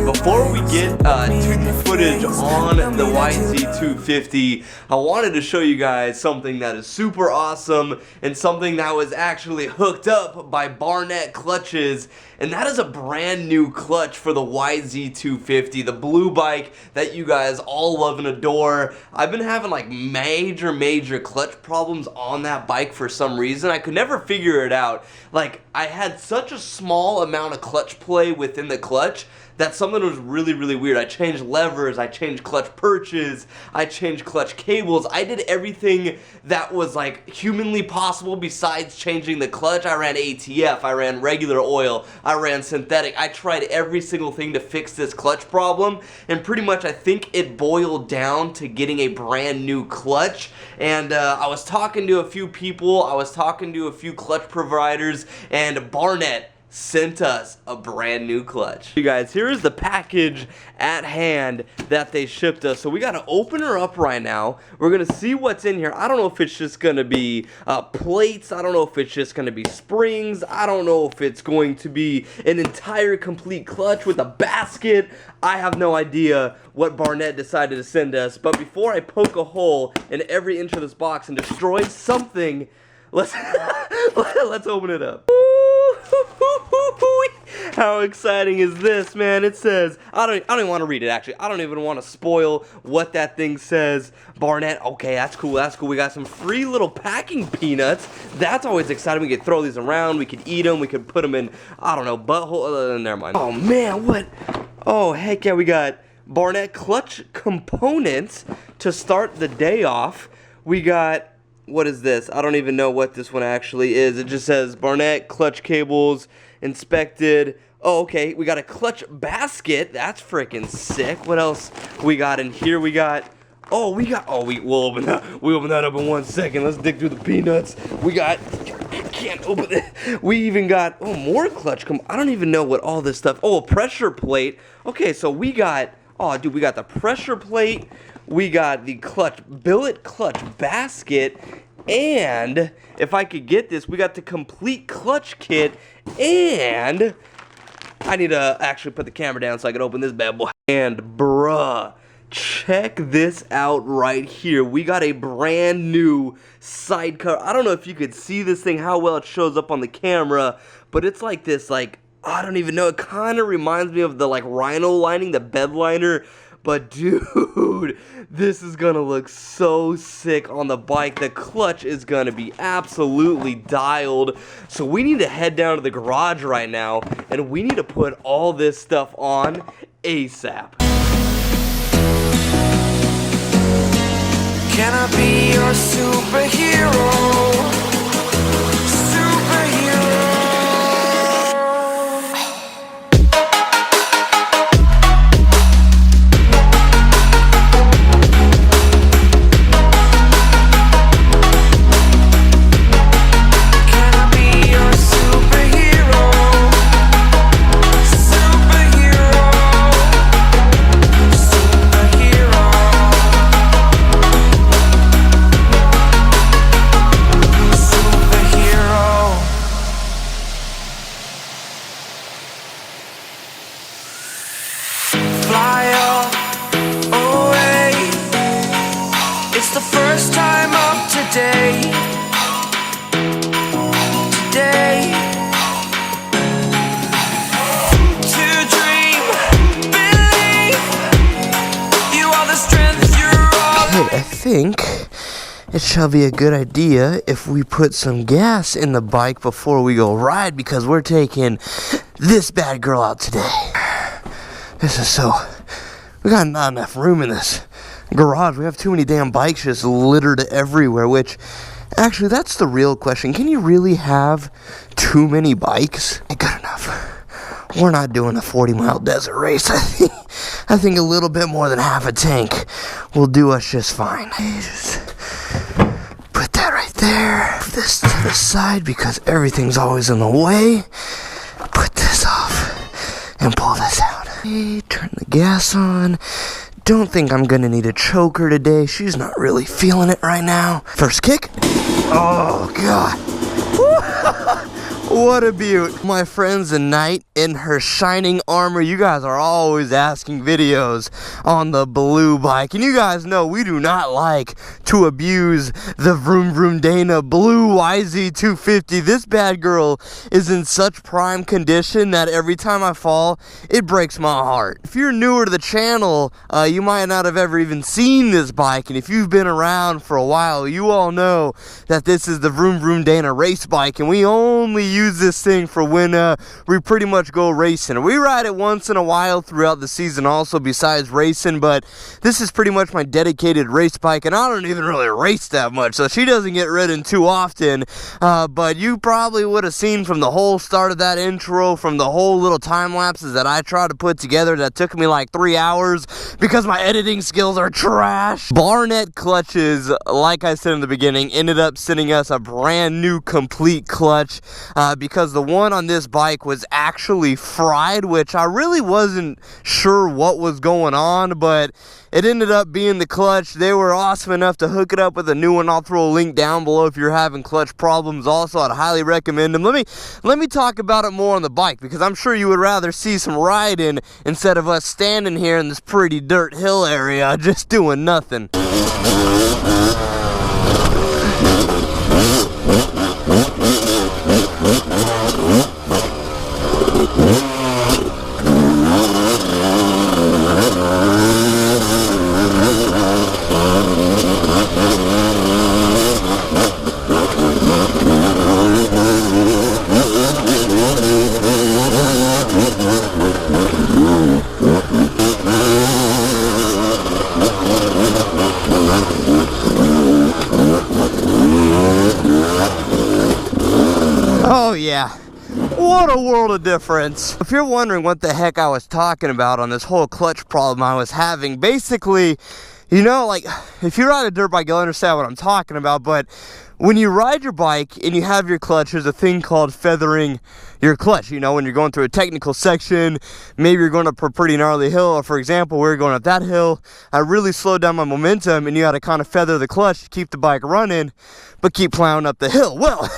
Before we get to the footage on the YZ250, I wanted to show you guys something that is super awesome and something that was actually hooked up by Barnett clutches, and that is a brand new clutch for the YZ250, the blue bike that you guys all love and adore. I've been having like major clutch problems on that bike for some reason. I could never figure it out. Like, I had such a small amount of clutch play within the clutch that something was really weird. I changed levers, I changed clutch perches, I changed clutch cables. I did everything that was like humanly possible besides changing the clutch. I ran ATF, I ran regular oil, I ran synthetic. I tried every single thing to fix this clutch problem, and pretty much I think it boiled down to getting a brand new clutch. And I was talking to a few people, I was talking to a few clutch providers, and Barnett sent us a brand new clutch. You guys, here is the package at hand that they shipped us. So we gotta open her up right now. We're gonna see what's in here. I don't know if it's just gonna be plates. I don't know if it's just gonna be springs. I don't know if it's going to be an entire complete clutch with a basket. I have no idea what Barnett decided to send us. But before I poke a hole in every inch of this box and destroy something, let's open it up. How exciting is this, man? It says, I don't even want to read it, actually. I don't even want to spoil what that thing says. Barnett, okay, that's cool, that's cool. We got some free little packing peanuts. That's always exciting. We could throw these around, we could eat them, we could put them in, I don't know, butthole, never mind. Oh, man, what? Oh, heck yeah, we got Barnett clutch components to start the day off. We got, what is this? I don't even know what this one actually is. It just says Barnett clutch cables inspected. Oh, okay. We got a clutch basket. That's freaking sick. What else we got in here? We got. Oh, we'll open that. We open that up in 1 second. Let's dig through the peanuts. We got. Can't open it. We even got. Oh, more clutch. I don't even know what all this stuff. Oh, a pressure plate. Okay, so we got. Oh, dude, we got the pressure plate. We got the clutch billet clutch basket, and if I could get this, we got the complete clutch kit, and I need to actually put the camera down so I can open this bad boy. And bruh, check this out right here. We got a brand new side cover. I don't know if you could see this thing, how well it shows up on the camera, but it's like this, like, I don't even know. It kind of reminds me of the like rhino lining, the bed liner. But dude, this is gonna look so sick on the bike. The clutch is gonna be absolutely dialed. So we need to head down to the garage right now, and we need to put all this stuff on ASAP. Can I be your superhero? The first time of today, to dream, believe, you are the strength, you're all. Okay, I think it shall be a good idea if we put some gas in the bike before we go ride, because we're taking this bad girl out today. This is we got not enough room in this garage. We have too many damn bikes just littered everywhere, which actually that's the real question. Can you really have too many bikes? Good enough. We're not doing a 40-mile desert race. I think a little bit more than half a tank will do us just fine. Just put that right there. Put this to the side because everything's always in the way. Put this off and pull this out. Okay, turn the gas on. Don't think I'm gonna need a choker today. She's not really feeling it right now. First kick. Oh, God. What a beaut. My friend's a knight in her shining armor. You guys are always asking videos on the blue bike. And you guys know we do not like to abuse the VroomVroomDana blue YZ250. This bad girl is in such prime condition that every time I fall, it breaks my heart. If you're newer to the channel, you might not have ever even seen this bike. And if you've been around for a while, you all know that this is the VroomVroomDana race bike. And we only use this thing for when we pretty much go racing. We ride it once in a while throughout the season also besides racing, but this is pretty much my dedicated race bike, and I don't even really race that much, so she doesn't get ridden too often, but you probably would have seen from the whole start of that intro, from the whole little time lapses that I tried to put together that took me like 3 hours because my editing skills are trash. Barnett clutches, like I said in the beginning, ended up sending us a brand new complete clutch because the one on this bike was actually fried, which I really wasn't sure what was going on, but it ended up being the clutch. They were awesome enough to hook it up with a new one. I'll throw a link down below if you're having clutch problems. Also, I'd highly recommend them. Let me talk about it more on the bike, because I'm sure you would rather see some riding instead of us standing here in this pretty dirt hill area just doing nothing. Oh yeah, what a world of difference. If you're wondering what the heck I was talking about on this whole clutch problem I was having, basically, you know, like, if you ride a dirt bike, you'll understand what I'm talking about, but when you ride your bike and you have your clutch, there's a thing called feathering your clutch. You know, when you're going through a technical section, maybe you're going up a pretty gnarly hill, or for example, we were going up that hill, I really slowed down my momentum, and you got to kind of feather the clutch to keep the bike running, but keep plowing up the hill. Well,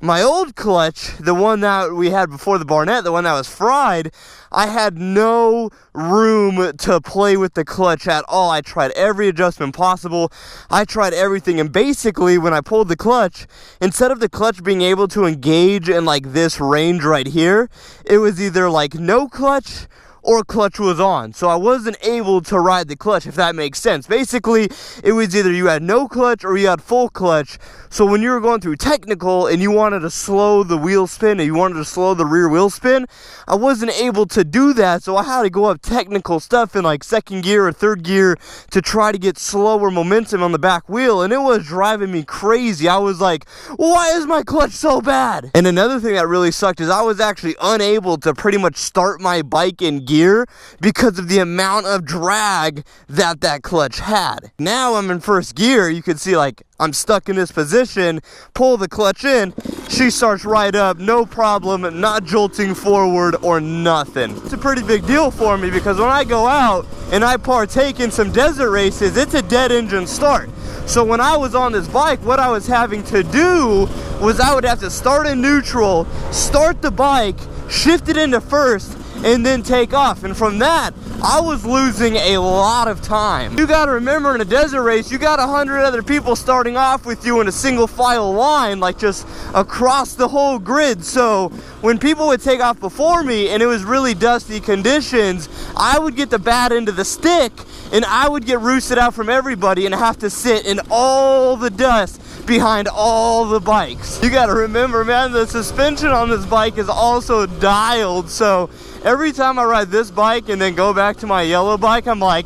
my old clutch, the one that we had before the Barnett, the one that was fried, I had no room to play with the clutch at all. I tried every adjustment possible. I tried everything, and basically when I pulled the clutch, instead of the clutch being able to engage in like this range right here, it was either like no clutch or clutch was on. So I wasn't able to ride the clutch, if that makes sense. Basically, it was either you had no clutch or you had full clutch. So when you were going through technical and you wanted to slow the wheel spin and you wanted to slow the rear wheel spin, I wasn't able to do that. So I had to go up technical stuff in like second gear or third gear to try to get slower momentum on the back wheel, and it was driving me crazy. I was like, why is my clutch so bad? And another thing that really sucked is I was actually unable to pretty much start my bike in gear because of the amount of drag that clutch had. Now I'm in first gear. You can see like I'm stuck in this position, pull the clutch in, she starts right up, no problem, not jolting forward or nothing. It's a pretty big deal for me because when I go out and I partake in some desert races, it's a dead engine start. So when I was on this bike, what I was having to do was I would have to start in neutral, start the bike, shift it into first, and then take off. And from that, I was losing a lot of time. You gotta remember, in a desert race, you got 100 other people starting off with you in a single file line, like just across the whole grid. So when people would take off before me and it was really dusty conditions, I would get the bad end of the stick and I would get roosted out from everybody and have to sit in all the dust behind all the bikes. You gotta remember, man, the suspension on this bike is also dialed, so every time I ride this bike and then go back to my yellow bike, I'm like,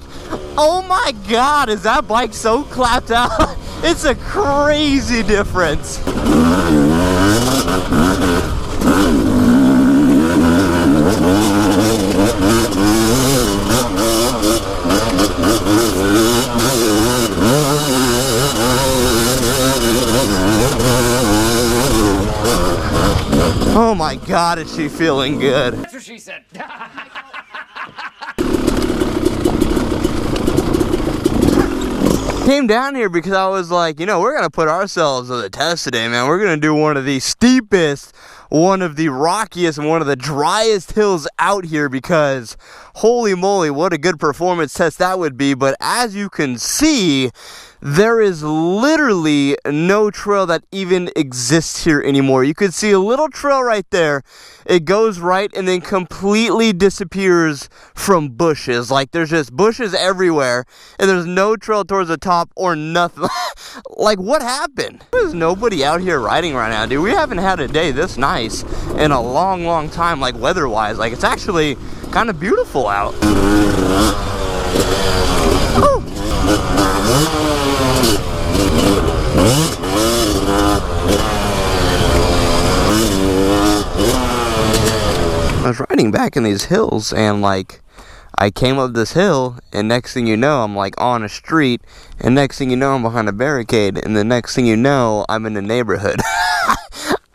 oh my god, is that bike so clapped out? It's a crazy difference. Oh my god, is she feeling good? That's what she said. Came down here because I was like, you know, we're gonna put ourselves to the test today, man. We're gonna do one of the steepest, one of the rockiest, and one of the driest hills out here, because holy moly, what a good performance test that would be. But as you can see, there is literally no trail that even exists here anymore. You could see a little trail right there. It goes right and then completely disappears from bushes. Like, there's just bushes everywhere, and there's no trail towards the top or nothing. Like, what happened? There's nobody out here riding right now, dude. We haven't had a day this nice in a long, long time, like, weather-wise. Like, it's actually kind of beautiful out. Oh. I was riding back in these hills, and like, I came up this hill, and next thing you know, I'm like on a street, and next thing you know, I'm behind a barricade, and the next thing you know, I'm in a neighborhood.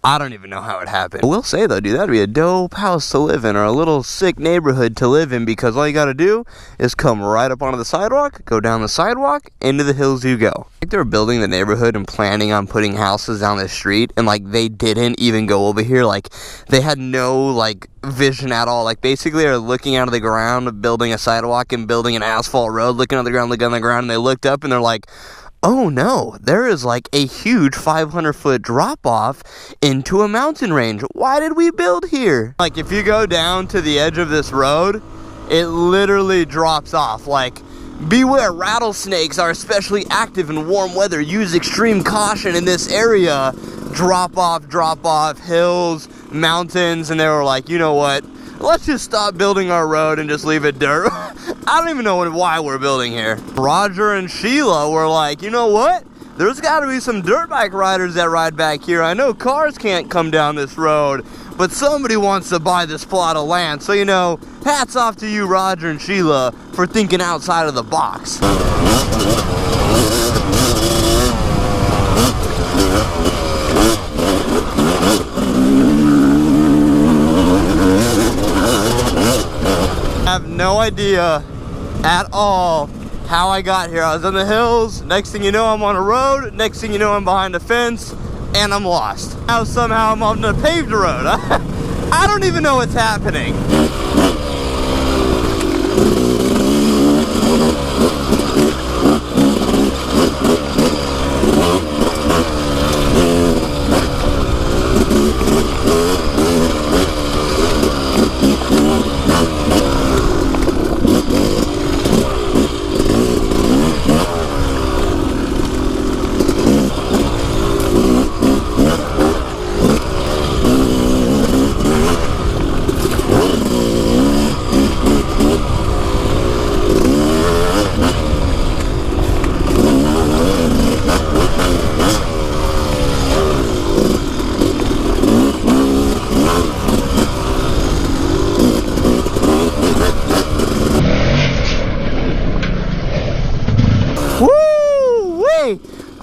I don't even know how it happened. I will say though, dude, that'd be a dope house to live in, or a little sick neighborhood to live in, because all you gotta do is come right up onto the sidewalk, go down the sidewalk, into the hills you go. I think they were building the neighborhood and planning on putting houses down the street, and like, they didn't even go over here. Like, they had no like vision at all. Like, basically they're looking out of the ground, building a sidewalk and building an asphalt road, looking on the ground, and they looked up and they're like, oh no, there is like a huge 500-foot drop-off into a mountain range. Why did we build here? Like, if you go down to the edge of this road, it literally drops off. Like, beware, rattlesnakes are especially active in warm weather. Use extreme caution in this area. Drop off, hills, mountains, and they were like, you know what? Let's just stop building our road and just leave it dirt. I don't even know why we're building here. Roger and Sheila were like, you know what? There's got to be some dirt bike riders that ride back here. I know cars can't come down this road, but somebody wants to buy this plot of land. So, you know, hats off to you, Roger and Sheila, for thinking outside of the box. I have no idea at all how I got here. I was in the hills, next thing you know I'm on a road, next thing you know I'm behind a fence, and I'm lost. Now somehow I'm on a paved road. I don't even know what's happening.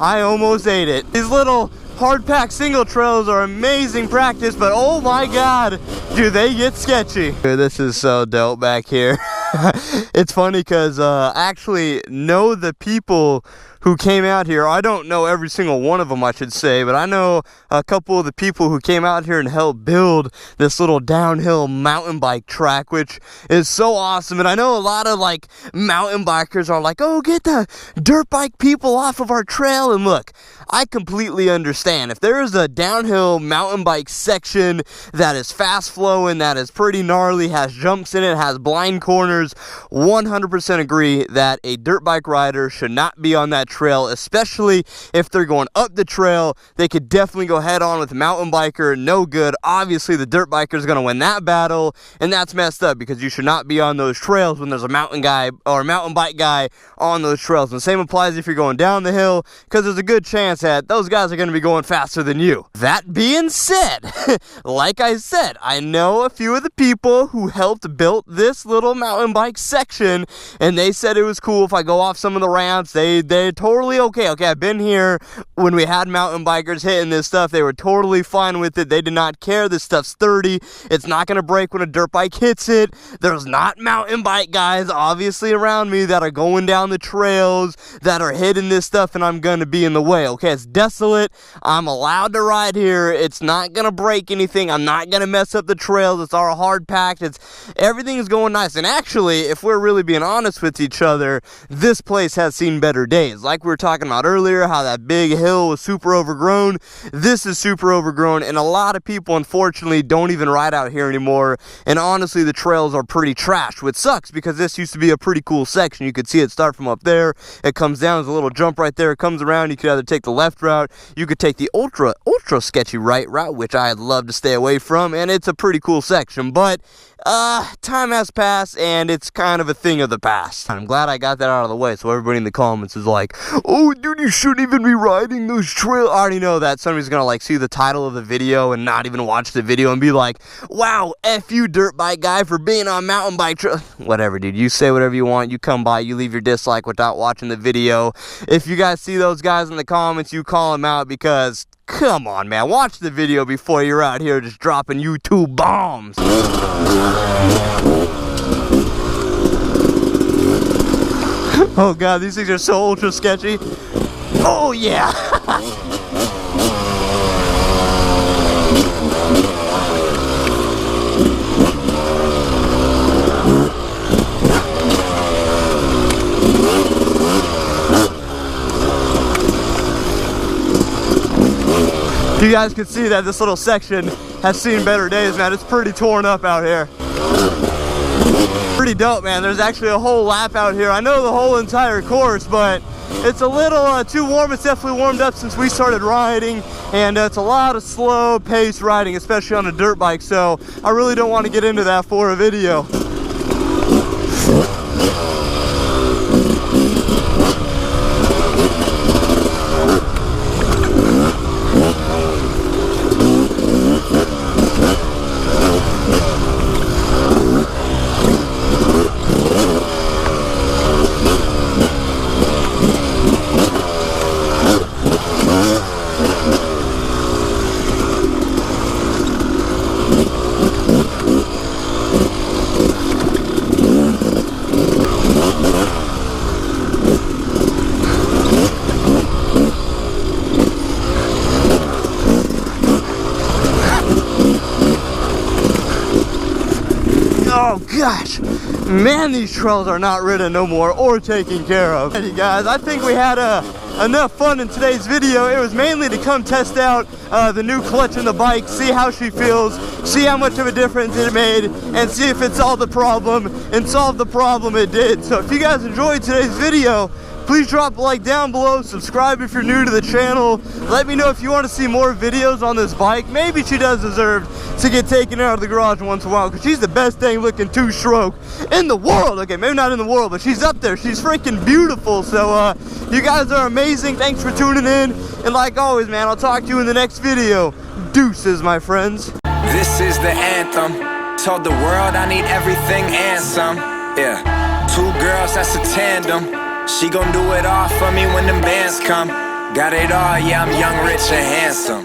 I almost ate it. These little hard-packed single trails are amazing practice, but oh my god, do they get sketchy. This is so dope back here. It's funny because I actually know the people who came out here. I don't know every single one of them, I should say, but I know a couple of the people who came out here and helped build this little downhill mountain bike track, which is so awesome. And I know a lot of like mountain bikers are like, oh, get the dirt bike people off of our trail. And look, I completely understand. If there is a downhill mountain bike section that is fast flowing, that is pretty gnarly, has jumps in it, has blind corners, 100% agree that a dirt bike rider should not be on that trail, especially if they're going up the trail. They could definitely go head on with a mountain biker, no good. Obviously the dirt biker is going to win that battle, and that's messed up because you should not be on those trails when there's a mountain guy or a mountain bike guy on those trails. And the same applies if you're going down the hill, because there's a good chance that those guys are going to be going faster than you. That being said, like I said, I know a few of the people who helped build this little mountain mountain bike section, and they said it was cool if I go off some of the ramps. They're totally okay. Okay, I've been here when we had mountain bikers hitting this stuff. They were totally fine with it. They did not care. This stuff's sturdy. It's not going to break when a dirt bike hits it. There's not mountain bike guys, obviously, around me that are going down the trails, that are hitting this stuff, and I'm going to be in the way. Okay, it's desolate. I'm allowed to ride here. It's not going to break anything. I'm not going to mess up the trails. It's all hard packed. Everything is going nice. And actually, if we're really being honest with each other, this place has seen better days. Like we were talking about earlier, how that big hill was super overgrown. This is super overgrown, and a lot of people, unfortunately, don't even ride out here anymore. And honestly, the trails are pretty trash, which sucks because this used to be a pretty cool section. You could see it start from up there. It comes down. There's a little jump right there. It comes around. You could either take the left route. You could take the ultra sketchy right route, which I'd love to stay away from. And it's a pretty cool section. But time has passed, and it's kind of a thing of the past. I'm glad I got that out of the way, so everybody in the comments is like, oh, dude, you shouldn't even be riding those trails. I already know that somebody's gonna like see the title of the video and not even watch the video and be like, wow, F you, dirt bike guy, for being on mountain bike trail. Whatever, dude, you say whatever you want. You come by, you leave your dislike without watching the video. If you guys see those guys in the comments, you call them out, because come on, man, watch the video before you're out here just dropping YouTube bombs. Oh god, these things are so ultra sketchy. Oh yeah. You guys can see that this little section has seen better days, man. It's pretty torn up out here. Pretty dope, man. There's actually a whole lap out here. I know the whole entire course, but it's a little too warm. It's definitely warmed up since we started riding, and it's a lot of slow pace riding, especially on a dirt bike, so I really don't want to get into that for a video. Oh gosh, man, these trails are not ridden no more or taken care of. Hey guys, I think we had enough fun in today's video. It was mainly to come test out the new clutch in the bike, see how she feels, see how much of a difference it made, and see if it solved the problem, and solved the problem it did. So if you guys enjoyed today's video, please drop a like down below, subscribe if you're new to the channel. Let me know if you want to see more videos on this bike. Maybe she does deserve to get taken out of the garage once in a while, because she's the best dang looking two-stroke in the world. Okay, maybe not in the world, but she's up there. She's freaking beautiful. So you guys are amazing. Thanks for tuning in, and like always, man, I'll talk to you in the next video. Deuces, my friends. This is the anthem. Told the world I need everything and some. Yeah, two girls, that's a tandem. She gon' do it all for me when them bands come. Got it all, yeah, I'm young, rich, and handsome.